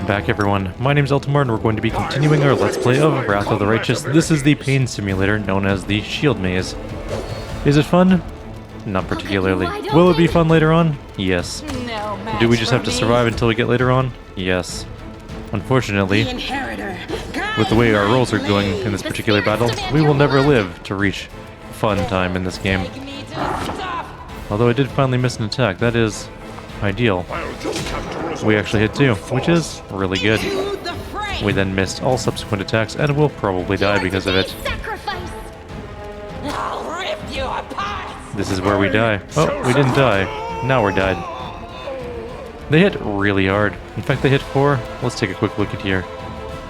back, everyone. My name's Eltimar, and we're going to be continuing our Let's Play of Wrath of the Righteous. This is the pain simulator known as the Shield Maze. Is it fun? Not particularly. Will it be fun later on? Yes. Do we just have to survive until we get later on? Yes. Unfortunately, with the way our rolls are going in this particular battle, we will never live to reach fun time in this game. Although I did finally miss an attack, that is ideal. We actually hit 2, which is really good. We then missed all subsequent attacks and will probably die because of it. This is where we die. Oh, we didn't die. Now we're died. They hit really hard. In fact, they hit 4. Let's take a quick look at here.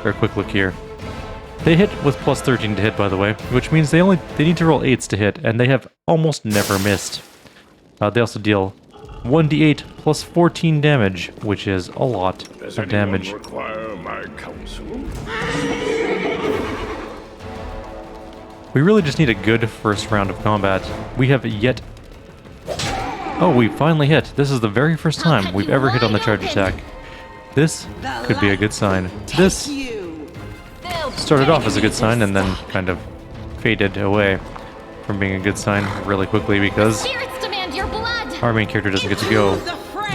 Or a quick look here. They hit with plus 13 to hit, by the way, which means they need to roll 8s to hit, and they have almost never missed. They also deal 1d8 plus 14 damage, which is a lot of damage. Require my counsel? We really just need a good first round of combat. We have yet... Oh, we finally hit. This is the very first time we've ever hit on the charge attack. This could be a good sign. This started off as a good sign and then kind of faded away from being a good sign really quickly because our main character doesn't get to go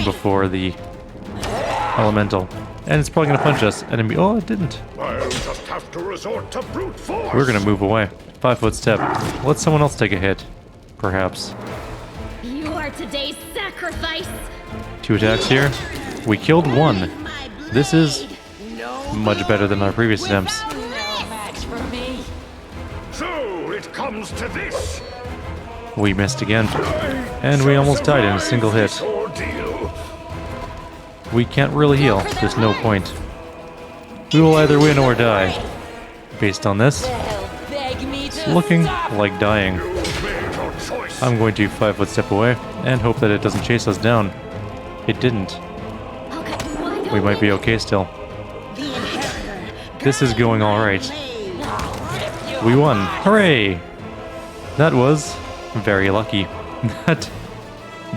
before the elemental. And it's probably going to punch us. And oh, it didn't. I'll just have to resort to brute force. We're going to move away. 5-foot step. Let someone else take a hit. Perhaps. You are today's sacrifice. 2 attacks here. We killed 1. This is much better than our previous attempts. So it comes to this. We missed again. And we almost died in a single hit. We can't really heal. There's no point. We will either win or die. Based on this, it's looking like dying. I'm going to 5-foot step away and hope that it doesn't chase us down. It didn't. We might be okay still. This is going alright. We won. Hooray! That was very lucky. That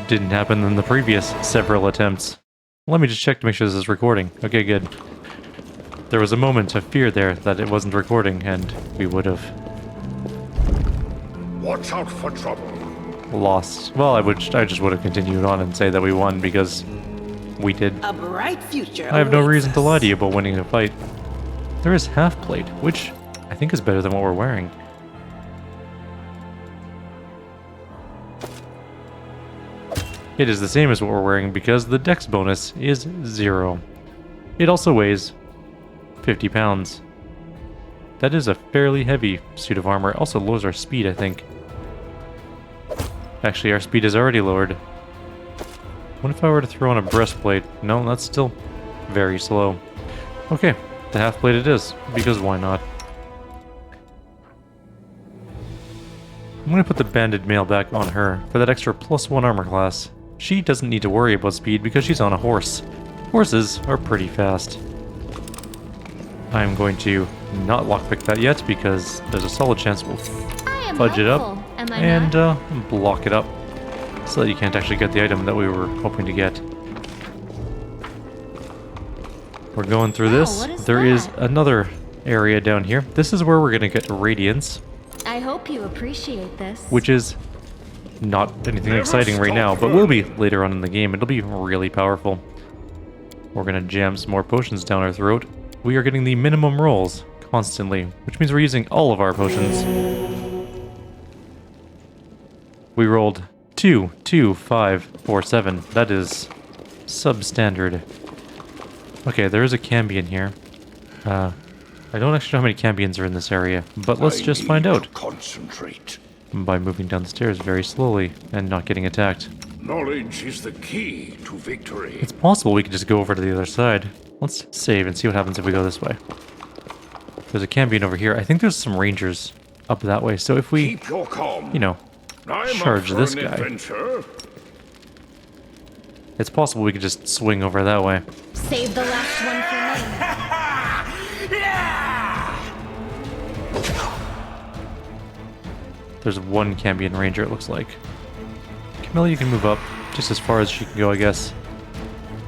didn't happen in the previous several attempts. Let me just check to make sure this is recording. Okay, good. There was a moment of fear there that it wasn't recording, and we would have... Watch out for trouble. Lost. Well, I just would have continued on and say that we won because we did. A bright future. I have no reason to lie to you about winning a fight. There is half plate, which I think is better than what we're wearing. It is the same as what we're wearing because the dex bonus is 0. It also weighs 50 pounds. That is a fairly heavy suit of armor. It also lowers our speed, I think. Actually, our speed is already lowered. What if I were to throw on a breastplate? No, that's still very slow. Okay, the half plate it is, because why not? I'm going to put the banded mail back on her for that extra +1 armor class. She doesn't need to worry about speed because she's on a horse. Horses are pretty fast. I'm going to not lockpick that yet because there's a solid chance we'll fudge it up and block it up so that you can't actually get the item that we were hoping to get. We're going through this. There is another area down here. This is where we're going to get Radiance. I hope you appreciate this. Which is not anything exciting right now, but will be later on in the game. It'll be really powerful. We're going to jam some more potions down our throat. We are getting the minimum rolls constantly, which means we're using all of our potions. We rolled 2, 2, 5, 4, 7. That is substandard. Okay, there is a Cambion here. I don't actually know how many Cambions are in this area, but let's just find out. Concentrate. By moving down the stairs very slowly and not getting attacked. Knowledge is the key to victory. It's possible we could just go over to the other side. Let's save and see what happens if we go this way. There's a Cambion over here. I think there's some rangers up that way, so if we, Keep your calm. you know, charge this guy. Adventure. It's possible we could just swing over that way. Save the last one for There's one Cambion ranger, it looks like. Camilla, you can move up just as far as she can go, I guess.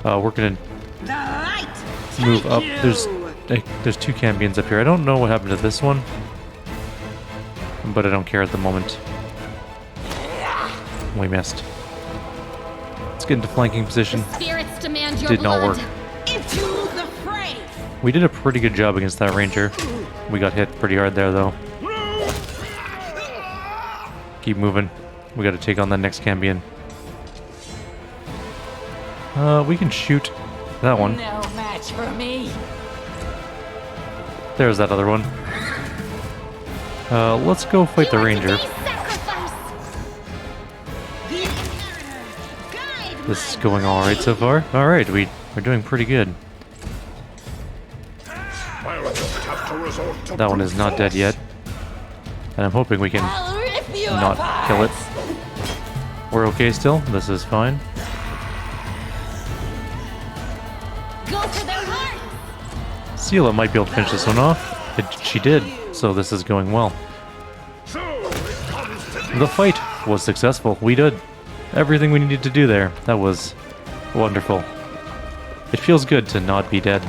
We're gonna... The light move up. There's two champions up here. I don't know what happened to this one, but I don't care at the moment. We missed. Let's get into flanking position. Spirits demand your Did not blood. work. Into the fray. We did a pretty good job against that ranger. We got hit pretty hard there, though. Keep moving. We got to take on that next champion. We can shoot that one. No match for me. There's that other one. Let's go fight the You are ranger. today's sacrifice. This is going alright so far. Alright, we're doing pretty good. I'll just have to resort to That one is not dead yet. And I'm hoping we can I'll rip you not apart. kill it. We're okay still. This is fine. Go for their hearts. Scylla might be able to finish this one off. She did, so this is going well. So it comes to this. The fight was successful. We did everything we needed to do there. That was wonderful. It feels good to not be dead.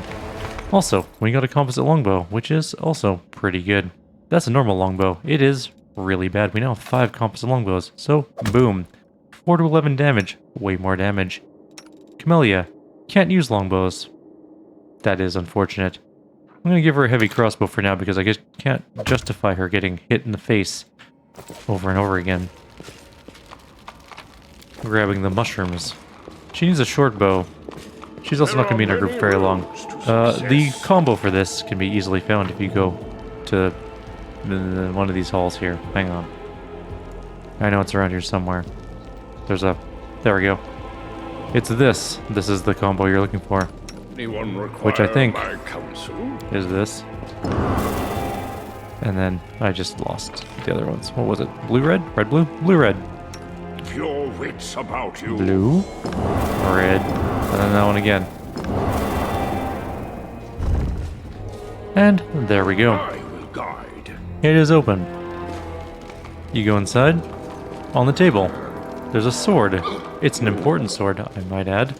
Also, we got a composite longbow, which is also pretty good. That's a normal longbow. It is really bad. We now have 5 composite longbows. So, boom. 4 to 11 damage. Way more damage. Camellia. Can't use longbows. That is unfortunate. I'm going to give her a heavy crossbow for now because I just can't justify her getting hit in the face over and over again. Grabbing the mushrooms. She needs a short bow. She's also not going to be in our group very long. The combo for this can be easily found if you go to one of these halls here. Hang on. I know it's around here somewhere. There we go. It's this. This is the combo you're looking for. Anyone require Which I think my counsel? is this. And then I just lost the other ones. What was it? Blue-red? Red-blue? Blue-red. Pure wits about you. Blue. Red. And then that one again. And there we go. I will guide. It is open. You go inside. On the table, there's a sword. It's an important sword, I might add.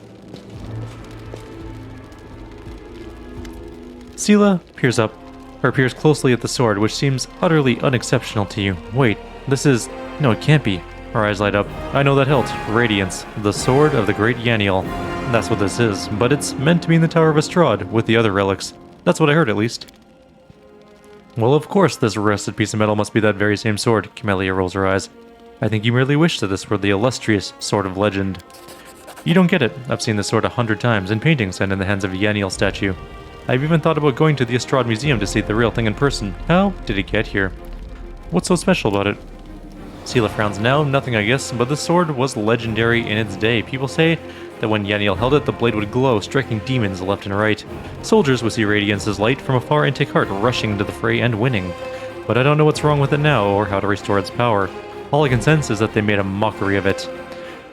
Scylla peers closely at the sword, which seems utterly unexceptional to you. Wait, this is... No, it can't be. Her eyes light up. I know that hilt. Radiance. The sword of the great Yaniel. That's what this is, but it's meant to be in the Tower of Estrad with the other relics. That's what I heard, at least. Well, of course, this rusted piece of metal must be that very same sword. Camellia rolls her eyes. I think you merely wish that this were the illustrious sword of legend. You don't get it. I've seen this sword 100 times, in paintings and in the hands of a Yaniel statue. I've even thought about going to the Estrad Museum to see the real thing in person. How did it get here? What's so special about it? Scylla frowns now. Nothing, I guess, but the sword was legendary in its day. People say that when Yaniel held it, the blade would glow, striking demons left and right. Soldiers would see Radiance's light from afar and take heart, rushing into the fray and winning. But I don't know what's wrong with it now, or how to restore its power. All I can sense is that they made a mockery of it.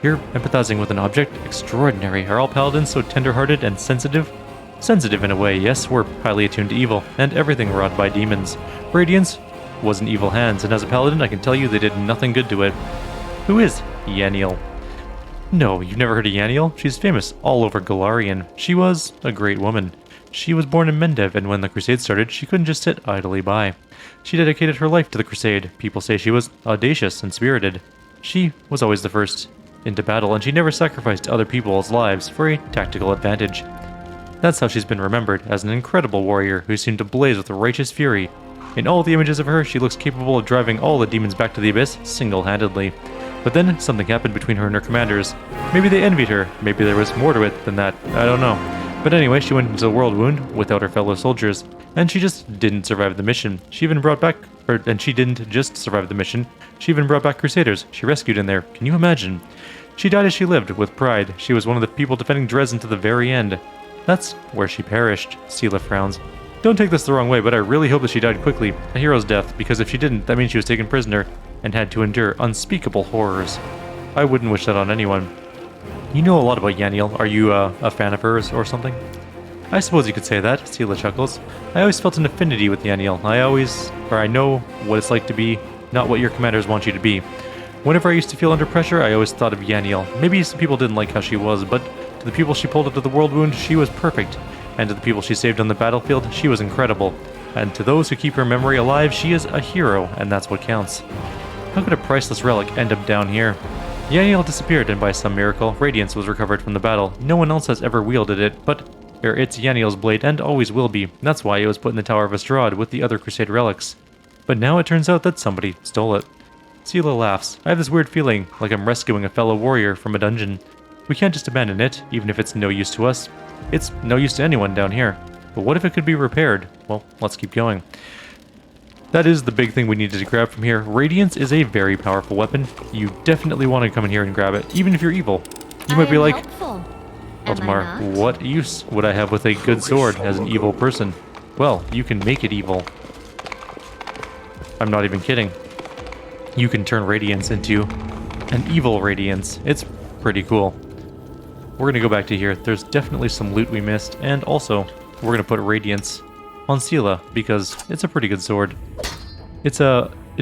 You're empathizing with an object? Extraordinary. Are all paladins so tender-hearted and sensitive? Sensitive in a way, yes, we're highly attuned to evil, and everything wrought by demons. Radiance was in evil hands, and as a paladin, I can tell you they did nothing good to it. Who is Yaniel? No, you've never heard of Yaniel? She's famous all over Galarian. She was a great woman. She was born in Mendev, and when the crusade started, she couldn't just sit idly by. She dedicated her life to the crusade. People say she was audacious and spirited. She was always the first into battle, and she never sacrificed other people's lives for a tactical advantage. That's how she's been remembered, as an incredible warrior who seemed to blaze with righteous fury. In all the images of her, she looks capable of driving all the demons back to the abyss single-handedly. But then, something happened between her and her commanders. Maybe they envied her, maybe there was more to it than that, I don't know. But anyway, she went into the World Wound without her fellow soldiers, and she just didn't survive the mission. She didn't just survive the mission, she even brought back Crusaders she rescued in there. Can you imagine? She died as she lived, with pride. She was one of the people defending Dresden to the very end. That's where she perished. Scylla frowns. Don't take this the wrong way, but I really hope that she died quickly, a hero's death, because if she didn't, that means she was taken prisoner and had to endure unspeakable horrors. I wouldn't wish that on anyone. You know a lot about Yaniel. Are you a fan of hers or something? I suppose you could say that, Scylla chuckles. I always felt an affinity with Yaniel. I know what it's like to be not what your commanders want you to be. Whenever I used to feel under pressure, I always thought of Yaniel. Maybe some people didn't like how she was, but to the people she pulled out of the World Wound, she was perfect. And to the people she saved on the battlefield, she was incredible. And to those who keep her memory alive, she is a hero, and that's what counts. How could a priceless relic end up down here? Yaniel disappeared, and by some miracle, Radiance was recovered from the battle. No one else has ever wielded it, but it's Yaniel's blade, and always will be. That's why it was put in the Tower of Estrad with the other Crusade relics. But now it turns out that somebody stole it. Sela laughs. I have this weird feeling, like I'm rescuing a fellow warrior from a dungeon. We can't just abandon it, even if it's no use to us. It's no use to anyone down here. But what if it could be repaired? Well, let's keep going. That is the big thing we needed to grab from here. Radiance is a very powerful weapon. You definitely want to come in here and grab it, even if you're evil. You might be like, Eltimar, what use would I have with a good sword as an evil person? Well, you can make it evil. I'm not even kidding. You can turn Radiance into an evil Radiance. It's pretty cool. We're going to go back to here. There's definitely some loot we missed, and also, we're going to put Radiance on Sela, because it's a pretty good sword. It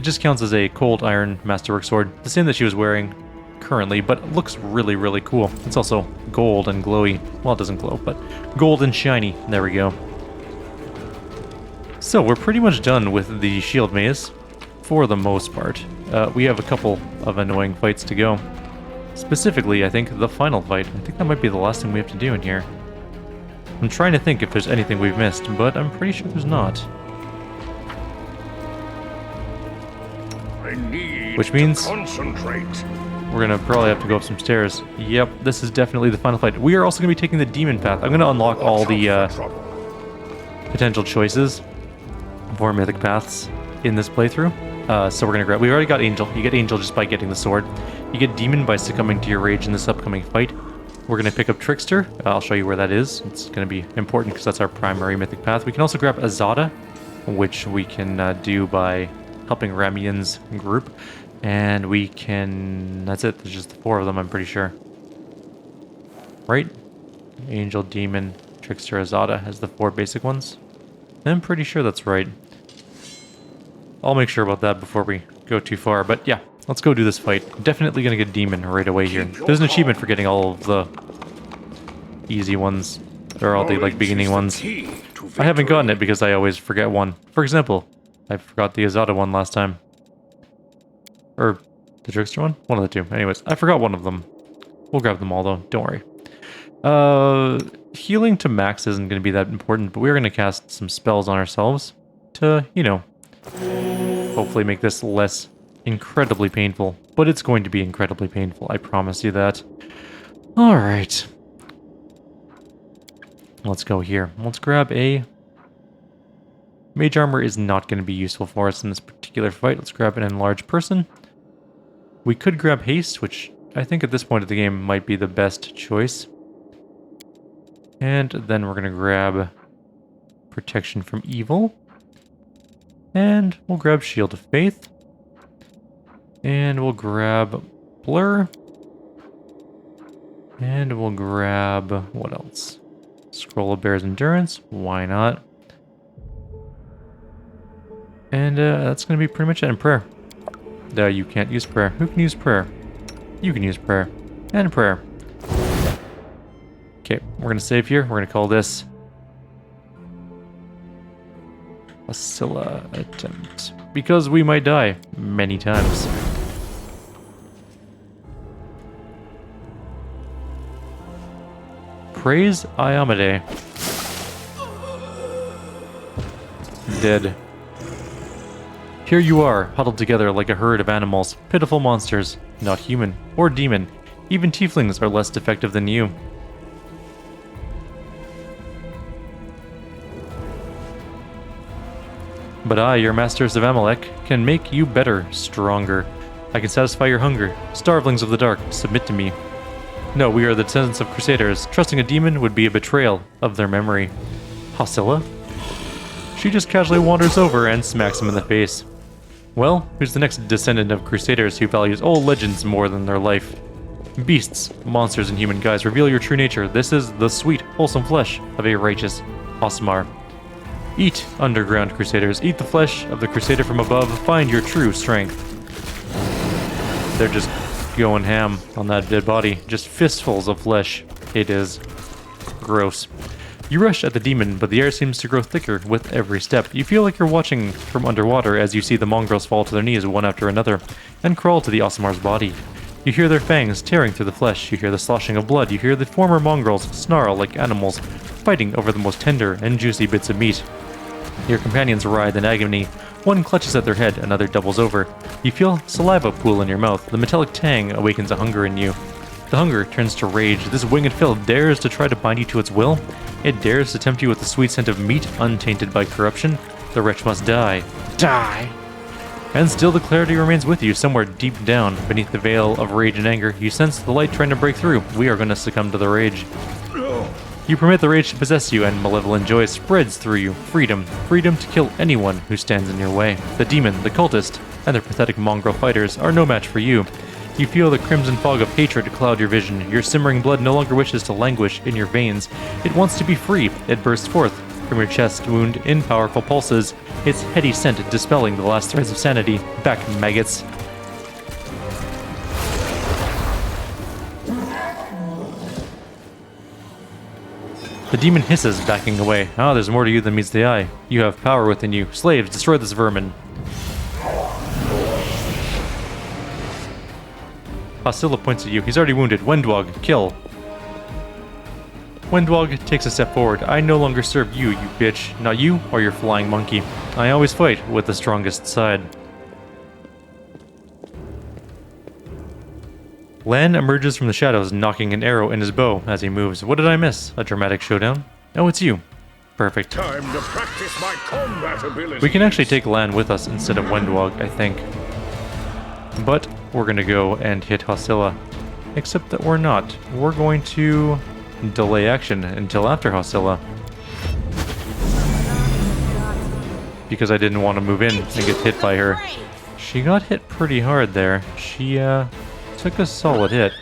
just counts as a cold iron masterwork sword, the same that she was wearing currently, but looks really, really cool. It's also gold and glowy. Well, it doesn't glow, but gold and shiny. There we go. So, we're pretty much done with the shield maze, for the most part. We have a couple of annoying fights to go. Specifically, I think, the final fight. I think that might be the last thing we have to do in here. I'm trying to think if there's anything we've missed, but I'm pretty sure there's not. Which means concentrate. We're gonna probably have to go up some stairs. Yep, this is definitely the final fight. We are also gonna be taking the demon path. I'm gonna unlock all the potential choices for mythic paths in this playthrough. So we're gonna grab. We already got Angel. You get Angel just by getting the sword. You get Demon by succumbing to your rage in this upcoming fight. We're going to pick up Trickster. I'll show you where that is. It's going to be important because that's our primary mythic path. We can also grab Azada, which we can do by helping Ramien's group. And we can... That's it. There's just the 4 of them, I'm pretty sure. Right? Angel, Demon, Trickster, Azada as the 4 basic ones. I'm pretty sure that's right. I'll make sure about that before we go too far. But yeah. Let's go do this fight. Definitely gonna get Demon right away here. There's an achievement for getting all of the easy ones. Or all the, like, beginning ones. I haven't gotten it because I always forget one. For example, I forgot the Azada one last time. Or the Trickster one? One of the two. Anyways, I forgot one of them. We'll grab them all, though. Don't worry. Healing to max isn't gonna be that important, but we're gonna cast some spells on ourselves to, you know, hopefully make this less incredibly painful, but it's going to be incredibly painful, I promise you that. Alright. Let's go here. Let's grab a... Mage Armor is not going to be useful for us in this particular fight. Let's grab an Enlarged Person. We could grab Haste, which I think at this point of the game might be the best choice. And then we're going to grab Protection from Evil. And we'll grab Shield of Faith. And we'll grab Blur. And we'll grab... what else? Scroll of Bear's Endurance. Why not? And that's going to be pretty much it in prayer. You can't use prayer. Who can use prayer? You can use prayer. And prayer. Okay, we're going to save here. We're going to call this... Hosilla attempt. Because we might die many times. Praise Iamade. Dead. Here you are, huddled together like a herd of animals, pitiful monsters, not human or demon. Even tieflings are less defective than you. But I, your masters of Amalek, can make you better, stronger. I can satisfy your hunger. Starvelings of the dark, submit to me. No, we are the descendants of Crusaders. Trusting a demon would be a betrayal of their memory. Hosilla? She just casually wanders over and smacks him in the face. Well, who's the next descendant of Crusaders who values old legends more than their life? Beasts, monsters, and human guys, reveal your true nature. This is the sweet, wholesome flesh of a righteous Osmar. Eat, underground Crusaders. Eat the flesh of the Crusader from above. Find your true strength. They're just going ham on that dead body. Just fistfuls of flesh. It is gross. You rush at the demon, but the air seems to grow thicker with every step. You feel like you're watching from underwater as you see the mongrels fall to their knees one after another and crawl to the Osimar's body. You hear their fangs tearing through the flesh, you hear the sloshing of blood, you hear the former mongrels snarl like animals, fighting over the most tender and juicy bits of meat. Your companions writhe in agony. One clutches at their head, another doubles over. You feel saliva pool in your mouth. The metallic tang awakens a hunger in you. The hunger turns to rage. This winged fill dares to try to bind you to its will. It dares to tempt you with the sweet scent of meat untainted by corruption. The wretch must die. Die! And still the clarity remains with you, somewhere deep down, beneath the veil of rage and anger. You sense the light trying to break through. We are going to succumb to the rage. You permit the rage to possess you, and malevolent joy spreads through you. Freedom. Freedom to kill anyone who stands in your way. The demon, the cultist, and their pathetic mongrel fighters are no match for you. You feel the crimson fog of hatred cloud your vision. Your simmering blood no longer wishes to languish in your veins. It wants to be free. It bursts forth from your chest wound in powerful pulses, its heady scent dispelling the last threads of sanity. Back, maggots. The demon hisses, backing away. Ah, there's more to you than meets the eye. You have power within you. Slaves, destroy this vermin. Hosilla points at you. He's already wounded. Wendwog, kill. Wendwog takes a step forward. I no longer serve you, you bitch. Not you or your flying monkey. I always fight with the strongest side. Lan emerges from the shadows, knocking an arrow in his bow as he moves. What did I miss? A dramatic showdown? Oh, it's you. Perfect. Time to practice my combat abilities. We can actually take Lan with us instead of Wendwog, I think. But we're gonna go and hit Hosilla. Except that we're not. We're going to delay action until after Hosilla. Because I didn't want to move in and get hit by her. She got hit pretty hard there. She took a solid hit.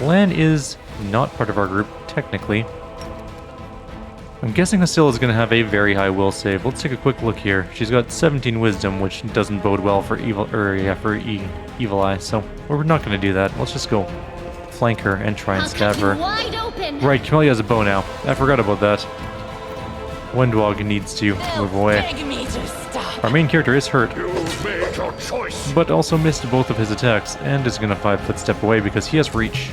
Lan is not part of our group, technically. I'm guessing Hosilla is going to have a very high will save. Let's take a quick look here. She's got 17 wisdom, which doesn't bode well for evil eye. So we're not going to do that. Let's just go flank her and try and stab her. Right, Camellia has a bow now. I forgot about that. Wendwog needs to move away. Our main character is hurt, but also missed both of his attacks and is going to 5-foot step away because he has reach.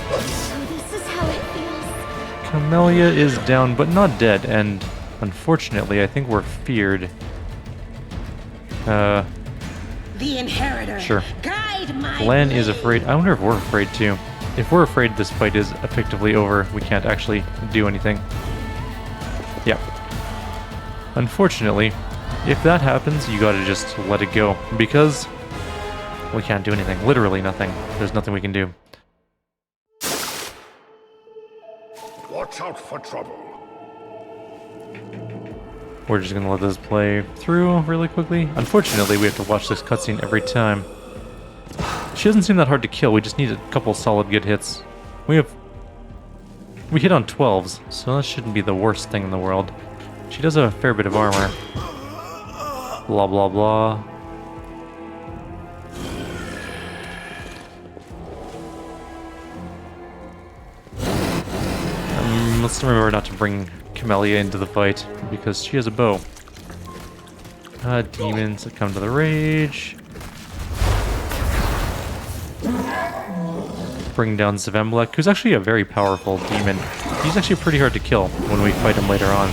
This is how it feels. Camellia is down, but not dead, and unfortunately, I think we're feared. The inheritor. Sure. Guide my Lan is blade. afraid. I wonder if we're afraid too. If we're afraid this fight is effectively over, we can't actually do anything. Yep. Unfortunately, if that happens, you gotta just let it go, because we can't do anything. Literally nothing. There's nothing we can do. Watch out for trouble. We're just gonna let this play through really quickly. Unfortunately, we have to watch this cutscene every time. She doesn't seem that hard to kill, we just need a couple solid good hits. We hit on 12s, so that shouldn't be the worst thing in the world. She does have a fair bit of armor. Blah blah blah. Let's remember not to bring Camellia into the fight, because she has a bow. Demons that come to the rage. Bring down Xvim, who's actually a very powerful demon. He's actually pretty hard to kill when we fight him later on.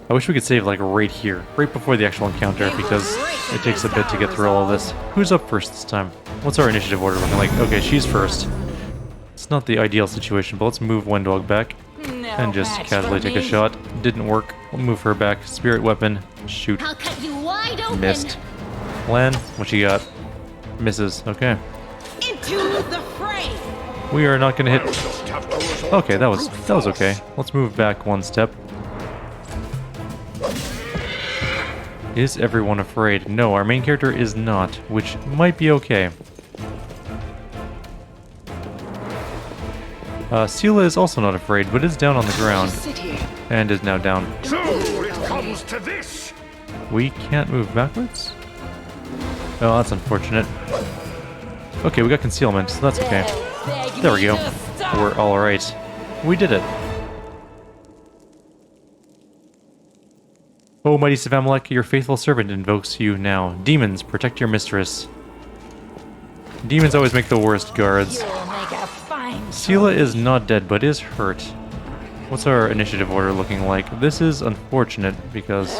I wish we could save like right here, right before the actual encounter, because it takes a bit to get through all of this. Who's up first this time? What's our initiative order looking like? Okay, she's first. It's not the ideal situation, but let's move Wendwog back and just casually take a shot. Didn't work. We'll move her back. Spirit weapon. Shoot. I'll cut you wide open. Missed. Lan, what you got? Misses. Okay. Into the fray. We are not gonna hit. Okay, that was okay. Let's move back one step. Is everyone afraid? No, our main character is not, which might be okay. Sela is also not afraid, but is down on the ground. And is now down. So it comes to this. We can't move backwards? Oh, that's unfortunate. Okay, we got concealment, so that's okay. There we go. We're alright. We did it. O mighty Xvim, your faithful servant invokes you now. Demons, protect your mistress. Demons always make the worst guards. You'll make a fine Hosilla is not dead, but is hurt. What's our initiative order looking like? This is unfortunate, because...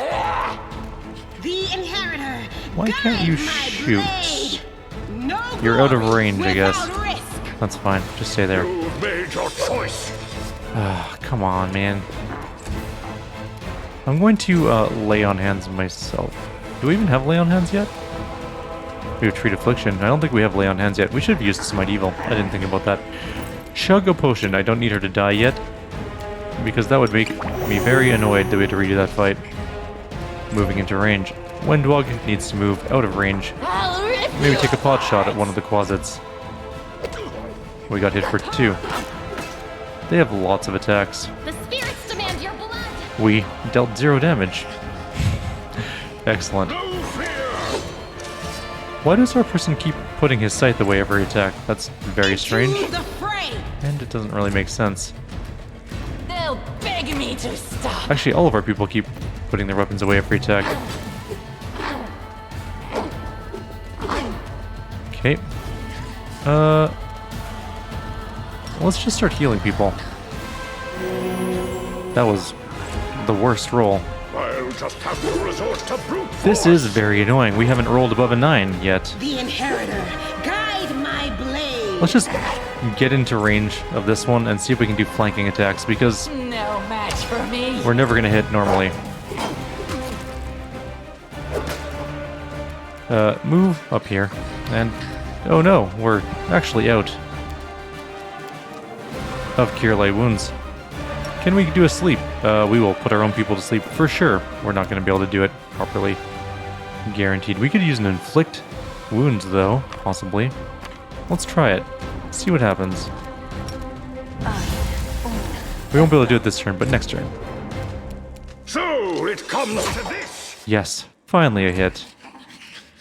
The inheritor. Why can't you guide my shoot? blade. No You're out of glory range, I guess. without risk. That's fine. Just stay there. You've made your choice. Ah, come on, man. I'm going to lay on hands myself. Do we even have lay on hands yet? We have treat affliction. I don't think we have lay on hands yet. We should have used smite evil. I didn't think about that. Chug a potion. I don't need her to die yet, because that would make me very annoyed that we had to redo that fight. Moving into range. Wendwog needs to move out of range. I'll rip Maybe you take a pot shot at apart. one of the closets. We got hit for 2. They have lots of attacks. The spirits demand your blood. We dealt 0 damage. Excellent. No fear. Why does our person keep putting his scythe away every attack? That's very strange. To the fray. And it doesn't really make sense. They'll beg me to stop. Actually, all of our people keep putting their weapons away every attack. Okay. Let's just start healing people. That was the worst roll. I'll just have to resort to brute force. This is very annoying. We haven't rolled above a 9 yet. The inheritor. Guide my blade. Let's just get into range of this one and see if we can do flanking attacks, because No match for me. we're never going to hit normally. Move up here. And... oh no, we're actually out of Cure Light Wounds. Can we do a sleep? We will put our own people to sleep for sure. We're not going to be able to do it properly. Guaranteed. We could use an Inflict Wounds, though, possibly. Let's try it. See what happens. We won't be able to do it this turn, but next turn. So it comes to this. Yes, finally a hit.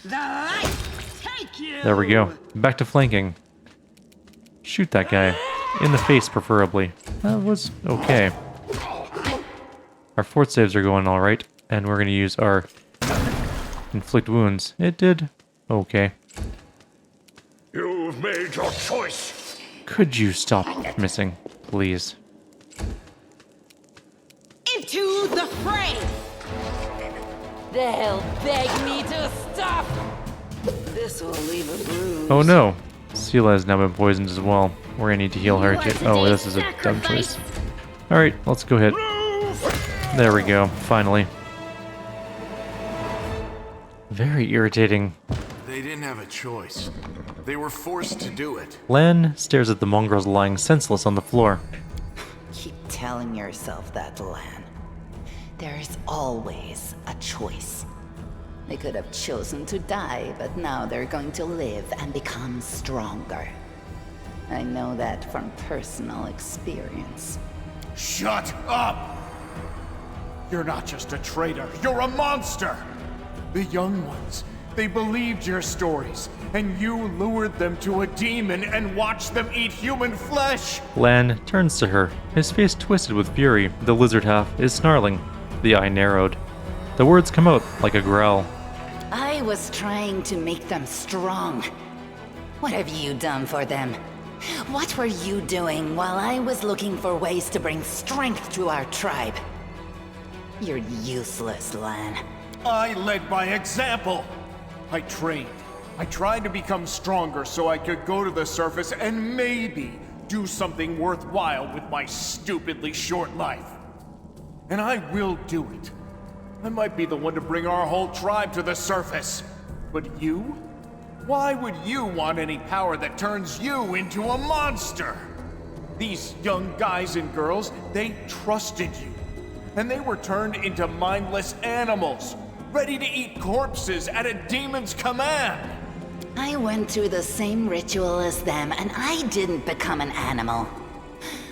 The light take you. There we go. Back to flanking. Shoot that guy. In the face, preferably. That was okay. Our fort saves are going alright, and we're going to use our Inflict Wounds. It did okay. You've made your choice. Could you stop missing, please? Into the fray. They'll beg me to stop. This will leave a bruise. Oh no! Hosilla has now been poisoned as well. We're gonna need to heal her. What Oh, a this is a dumb sacrifice. choice. Alright, let's go hit. There we go, finally. Very irritating. They didn't have a choice. They were forced to do it. Lan stares at the mongrels lying senseless on the floor. Keep telling yourself that, Lan. There is always a choice. They could have chosen to die, but now they're going to live and become stronger. I know that from personal experience. Shut up! You're not just a traitor, you're a monster! The young ones, they believed your stories, and you lured them to a demon and watched them eat human flesh! Lan turns to her, his face twisted with fury. The lizard half is snarling, the eye narrowed. The words come out like a growl. I was trying to make them strong. What have you done for them? What were you doing while I was looking for ways to bring strength to our tribe? You're useless, Lan. I led by example! I trained. I tried to become stronger so I could go to the surface and maybe do something worthwhile with my stupidly short life. And I will do it. I might be the one to bring our whole tribe to the surface. But you? Why would you want any power that turns you into a monster? These young guys and girls, they trusted you. And they were turned into mindless animals, ready to eat corpses at a demon's command. I went through the same ritual as them, and I didn't become an animal.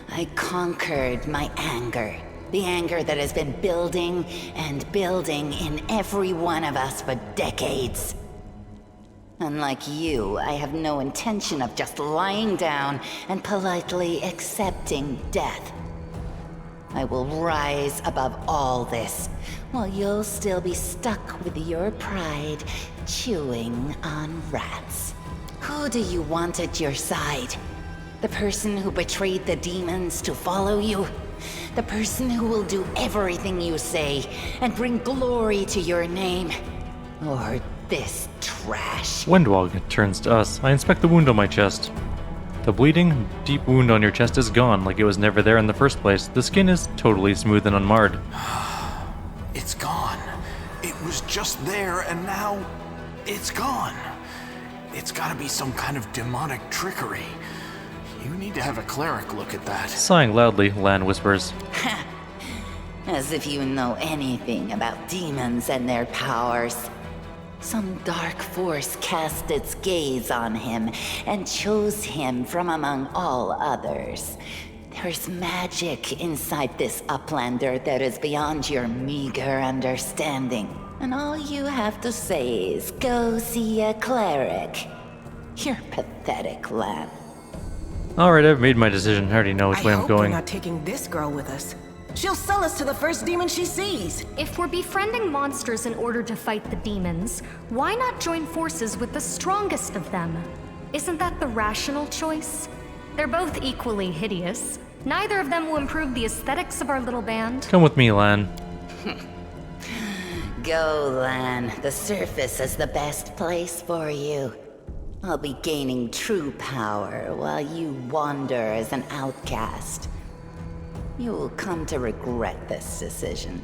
I conquered my anger. The anger that has been building and building in every one of us for decades. Unlike you, I have no intention of just lying down and politely accepting death. I will rise above all this, while you'll still be stuck with your pride, chewing on rats. Who do you want at your side? The person who betrayed the demons to follow you? The person who will do everything you say and bring glory to your name? Or this trash? Windwog turns to us. I inspect the wound on my chest. The bleeding, deep wound on your chest is gone, like it was never there in the first place. The skin is totally smooth and unmarred. It's gone. It was just there, and now it's gone. It's gotta be some kind of demonic trickery. You need to have a cleric look at that. Sighing loudly, Lan whispers. As if you know anything about demons and their powers. Some dark force cast its gaze on him and chose him from among all others. There's magic inside this Uplander that is beyond your meager understanding. And all you have to say is, go see a cleric. You're pathetic, Lan. Alright, I've made my decision. I already know which way I'm we're going. not taking this girl with us. She'll sell us to the first demon she sees. If we're befriending monsters in order to fight the demons, why not join forces with the strongest of them? Isn't that the rational choice? They're both equally hideous. Neither of them will improve the aesthetics of our little band. Come with me, Lan. Go, Lan. The surface is the best place for you. I'll be gaining true power while you wander as an outcast. You will come to regret this decision.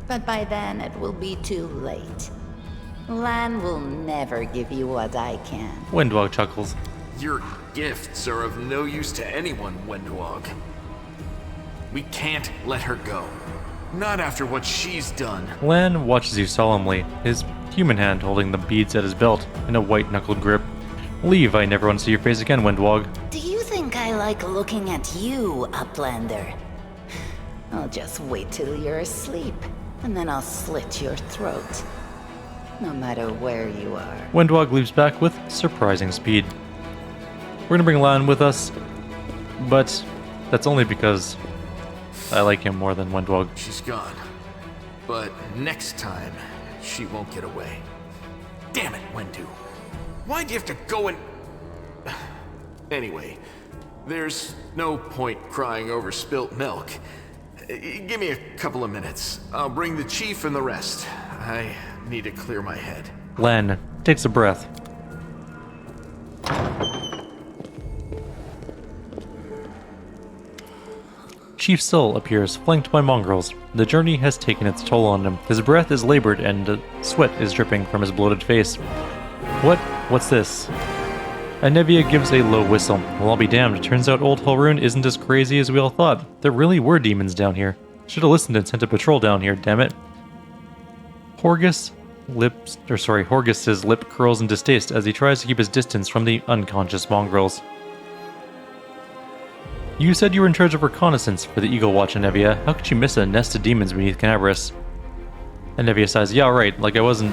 But by then, it will be too late. Lan will never give you what I can. Windwog chuckles. Your gifts are of no use to anyone, Wendwog. We can't let her go. Not after what she's done. Lan watches you solemnly, his human hand holding the beads at his belt in a white-knuckled grip. Leave, I never want to see your face again, Windwog. Do you think I like looking at you, Uplander? I'll just wait till you're asleep, and then I'll slit your throat. No matter where you are. Windwog leaps back with surprising speed. We're gonna bring Lan with us, but that's only because I like him more than Windwog. She's gone. But next time, she won't get away. Damn it, Wendu. Why'd you have to go and... Anyway, there's no point crying over spilt milk. Give me a couple of minutes. I'll bring the chief and the rest. I need to clear my head. Lan takes a breath. Chief Sul appears, flanked by mongrels. The journey has taken its toll on him. His breath is labored and sweat is dripping from his bloated face. What's this? Anevia gives a low whistle. Well, I'll be damned. It turns out Old Helrune isn't as crazy as we all thought. There really were demons down here. Should have listened and sent a patrol down here, damn it. Horgus's lip curls in distaste as he tries to keep his distance from the unconscious mongrels. You said you were in charge of reconnaissance for the Eagle Watch, Anevia. How could you miss a nest of demons beneath Canabris? Anevia sighs, yeah, right, like it wasn't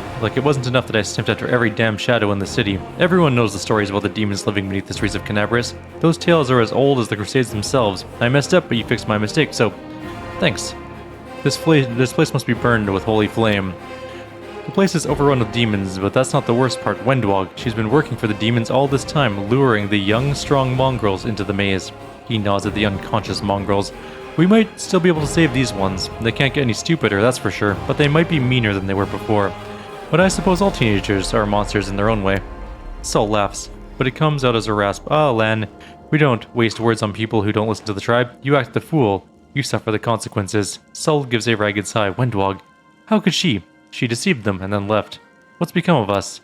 enough that I sniffed after every damn shadow in the city. Everyone knows the stories about the demons living beneath the streets of Canabris. Those tales are as old as the Crusades themselves. I messed up, but you fixed my mistake, so thanks. This place must be burned with holy flame. The place is overrun with demons, but that's not the worst part. Wendwog, she's been working for the demons all this time, luring the young, strong mongrels into the maze. He nods at the unconscious mongrels. We might still be able to save these ones. They can't get any stupider, that's for sure, but they might be meaner than they were before. But I suppose all teenagers are monsters in their own way. Sul laughs, but it comes out as a rasp. Ah, Lan, we don't waste words on people who don't listen to the tribe. You act the fool. You suffer the consequences. Sul gives a ragged sigh. Wendwog, how could she? She deceived them and then left. What's become of us?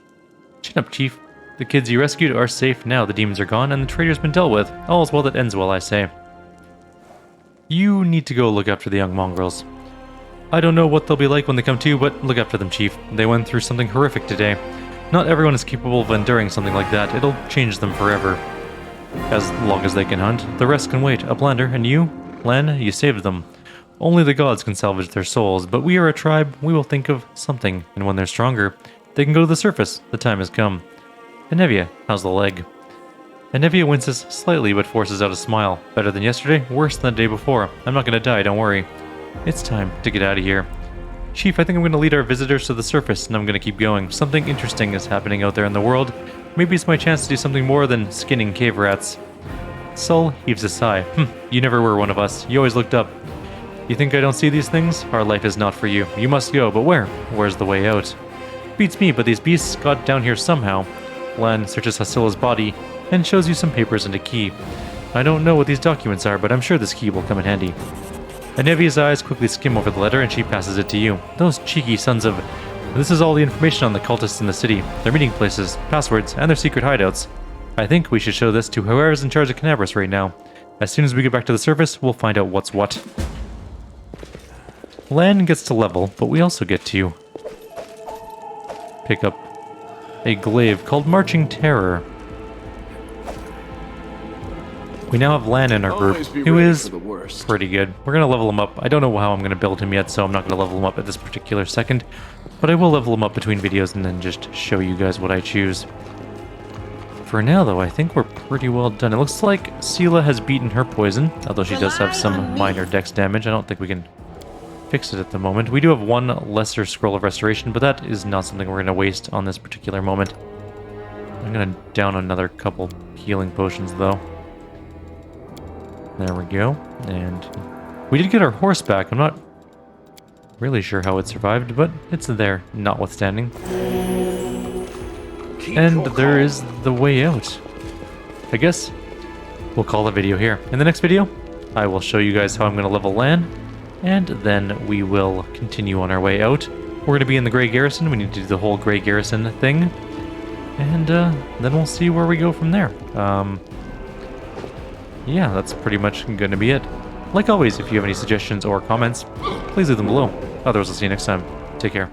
Chin up, Chief. The kids you rescued are safe now. The demons are gone and the traitor's been dealt with. All is well that ends well, I say. You need to go look after the young mongrels. I don't know what they'll be like when they come to, but look after them, Chief. They went through something horrific today. Not everyone is capable of enduring something like that. It'll change them forever. As long as they can hunt, the rest can wait. Uplander, and you? Lan, you saved them. Only the gods can salvage their souls, but we are a tribe. We will think of something, and when they're stronger, they can go to the surface. The time has come. Enevia, how's the leg? Enevia winces slightly but forces out a smile. Better than yesterday, worse than the day before. I'm not gonna die, don't worry. It's time to get out of here. Chief, I think I'm gonna lead our visitors to the surface and I'm gonna keep going. Something interesting is happening out there in the world. Maybe it's my chance to do something more than skinning cave rats. Sul heaves a sigh. You never were one of us. You always looked up. You think I don't see these things? Our life is not for you. You must go, but where? Where's the way out? Beats me, but these beasts got down here somehow. Lan searches Hosilla's body and shows you some papers and a key. I don't know what these documents are, but I'm sure this key will come in handy. Enevia's eyes quickly skim over the letter and she passes it to you. Those cheeky sons of... This is all the information on the cultists in the city, their meeting places, passwords, and their secret hideouts. I think we should show this to whoever's in charge of Canaveras right now. As soon as we get back to the surface, we'll find out what's what. Lan gets to level, but we also get to pick up a glaive called Marching Terror. We now have Lan in our group, who is pretty good. We're going to level him up. I don't know how I'm going to build him yet, so I'm not going to level him up at this particular second. But I will level him up between videos and then just show you guys what I choose. For now, though, I think we're pretty well done. It looks like Sela has beaten her poison, although she does have some minor dex damage. I don't think we can fix it at the moment. We do have one lesser scroll of restoration, but that is not something we're going to waste on this particular moment. I'm going to down another couple healing potions, though. There we go. And we did get our horse back. I'm not really sure how it survived, but it's there, notwithstanding. And there is the way out. I guess we'll call the video here. In the next video, I will show you guys how I'm going to level Lan, and then we will continue on our way out. We're going to be in the Grey Garrison. We need to do the whole Grey Garrison thing. And then we'll see where we go from there. Yeah, that's pretty much going to be it. Like always, if you have any suggestions or comments, please leave them below. Otherwise, I'll see you next time. Take care.